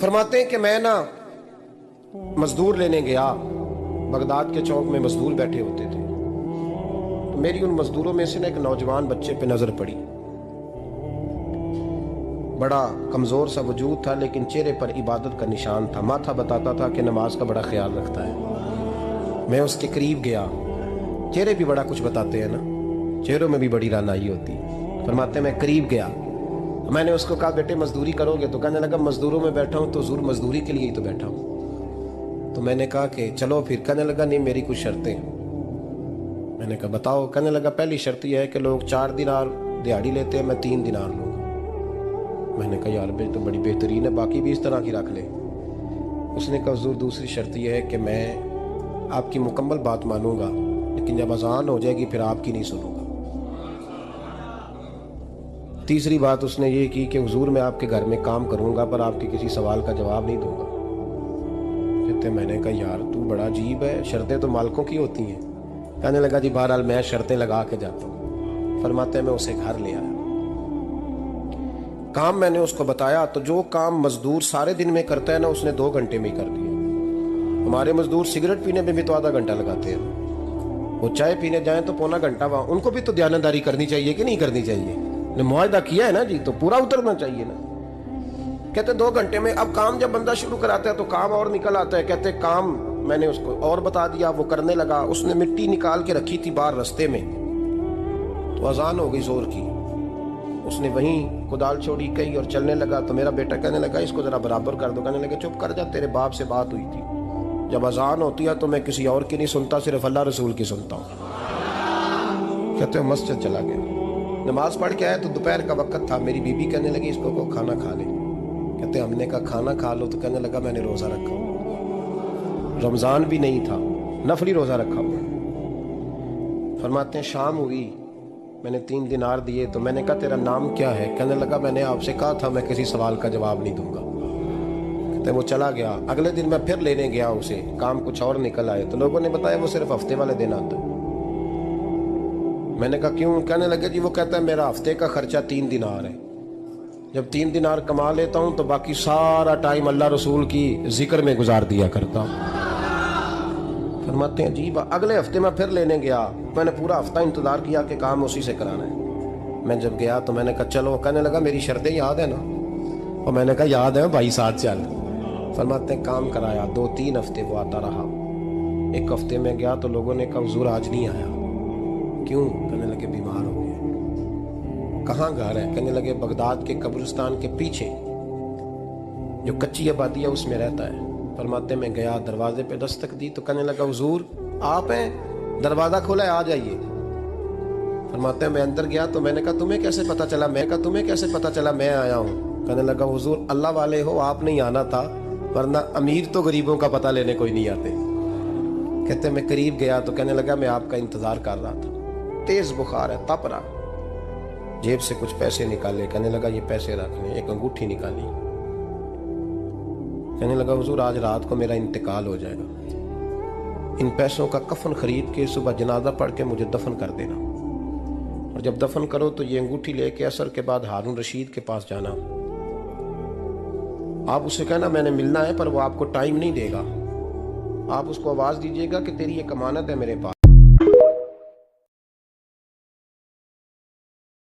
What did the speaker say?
फरमाते हैं कि मैं ना मजदूर लेने गया, बगदाद के चौक में मजदूर बैठे होते थे, तो मेरी उन मजदूरों में से ना एक नौजवान बच्चे पे नजर पड़ी। बड़ा कमजोर सा वजूद था, लेकिन चेहरे पर इबादत का निशान था। माथा बताता था कि नमाज का बड़ा ख्याल रखता है। मैं उसके करीब गया। चेहरे भी बड़ा कुछ बताते हैं ना, चेहरों में भी बड़ी रानाई होती है। फरमाते मैं करीब गया, मैंने उसको कहा बेटे मजदूरी करोगे? तो कहने लगा मजदूरों में बैठा हूँ तो जरूर मजदूरी के लिए ही तो बैठा हूँ। तो मैंने कहा कि चलो फिर। कहने लगा नहीं, मेरी कुछ शर्तें। मैंने कहा बताओ। कहने लगा पहली शर्त यह है कि लोग 4 दिनार दिहाड़ी लेते हैं, मैं 3 दिनार लूँगा। मैंने कहा यार भाई तो बड़ी बेहतरीन है, बाकी भी इस तरह की रख ले। उसने कहा हुजूर दूसरी शर्त यह है कि मैं आपकी मुकम्मल बात मानूंगा, लेकिन जब अजान हो जाएगी फिर आपकी नहीं सुनूंगा। तीसरी बात उसने ये की कि हुजूर मैं आपके घर में काम करूंगा पर आपके किसी सवाल का जवाब नहीं दूंगा। कहते मैंने कहा यार तू बड़ा अजीब है, शर्तें तो मालिकों की होती हैं। कहने लगा जी बहरहाल मैं शर्तें लगा के जाता हूँ। फरमाते मैं उसे घर ले आया, काम मैंने उसको बताया, तो जो काम मजदूर सारे दिन में करता है ना उसने 2 घंटे में ही कर दिया। हमारे मजदूर सिगरेट पीने में भी तो आधा घंटा लगाते हैं, वो चाय पीने जाएं तो पौना घंटा। वहां उनको भी तो दयानतदारी करनी चाहिए कि नहीं करनी चाहिए? ने मुआहदा किया है ना जी, तो पूरा उतरना चाहिए ना। कहते 2 घंटे में। अब काम जब बंदा शुरू कराता है तो काम और निकल आता है। कहते काम मैंने उसको और बता दिया, वो करने लगा। उसने मिट्टी निकाल के रखी थी बाहर रास्ते में, तो अजान हो गई जोर की। उसने वहीं कुदाल छोड़ी कही और चलने लगा। तो मेरा बेटा कहने लगा इसको जरा बराबर कर दो। कहने लगा चुप कर जा, तेरे बाप से बात हुई थी, जब अजान होती है तो मैं किसी और की नहीं सुनता, सिर्फ अल्लाह रसूल की सुनता हूँ। कहते मस्जिद चला गया, नमाज पढ़ के आया तो दोपहर का वक्त था। मेरी बीबी कहने लगी इसको को खाना खा ले। कहते हमने कहा खाना खा लो, तो कहने लगा मैंने रोजा रखा हुआ, रमजान भी नहीं था, नफली रोजा रखा हुआ। फरमाते हैं शाम हुई, मैंने 3 दिनार दिए। तो मैंने कहा तेरा नाम क्या है? कहने लगा मैंने आपसे कहा था मैं किसी सवाल का जवाब नहीं दूंगा। कहते वो चला गया। अगले दिन मैं फिर लेने गया उसे, काम कुछ और निकल आए। तो लोगों ने बताया वो सिर्फ हफ्ते वाले दिन आता है। मैंने कहा क्यों? कहने लगे जी वो कहता है मेरा हफ्ते का खर्चा 3 दिनार है, जब 3 दिनार कमा लेता हूं तो बाकी सारा टाइम अल्लाह रसूल की जिक्र में गुजार दिया करता हूं। फरमाते हैं जी अगले हफ्ते मैं फिर लेने गया। मैंने पूरा हफ्ता इंतजार किया कि काम उसी से कराना है। मैं जब गया तो मैंने कहा चलो। कहने लगा मेरी शर्तें याद है ना? और मैंने कहा याद है भाई, साथ चल। फरमाते हैं काम कराया, 2-3 हफ्ते वो आता रहा। एक हफ्ते में गया तो लोगों ने कहा हुजूर आज नहीं आया। क्यों? कहने लगे बीमार हो गए। कहाँ घर है? कहने लगे बगदाद के कब्रिस्तान के पीछे जो कच्ची आबादी है उसमें रहता है। फरमाते मैं गया, दरवाजे पे दस्तक दी तो कहने लगा हुजूर आप हैं? दरवाजा खोला है, आ जाइए। फरमाते मैं अंदर गया तो मैंने कहा तुम्हें कैसे पता चला? तुम्हें कैसे पता चला मैं आया हूँ? कहने लगा हुजूर अल्लाह वाले हो, आप नहीं आना था, वरना अमीर तो गरीबों का पता लेने कोई नहीं आते। कहते मैं करीब गया तो कहने लगा मैं आपका इंतजार कर रहा था, तेज बुखार है, तप रहा। जेब से कुछ पैसे निकाले। कहने लगा ये पैसे रख लें। एक अंगूठी निकाली। कहने लगा हुजूर आज रात को मेरा इंतकाल हो जाएगा, इन पैसों का कफन खरीद के सुबह जनाजा पढ़ के मुझे दफन कर देना, और जब दफन करो तो ये अंगूठी लेके असर के बाद हारून रशीद के पास जाना। आप उसे कहना मैंने मिलना है, पर वो आपको टाइम नहीं देगा। आप उसको आवाज दीजिएगा कि तेरी एक अमानत है मेरे पास।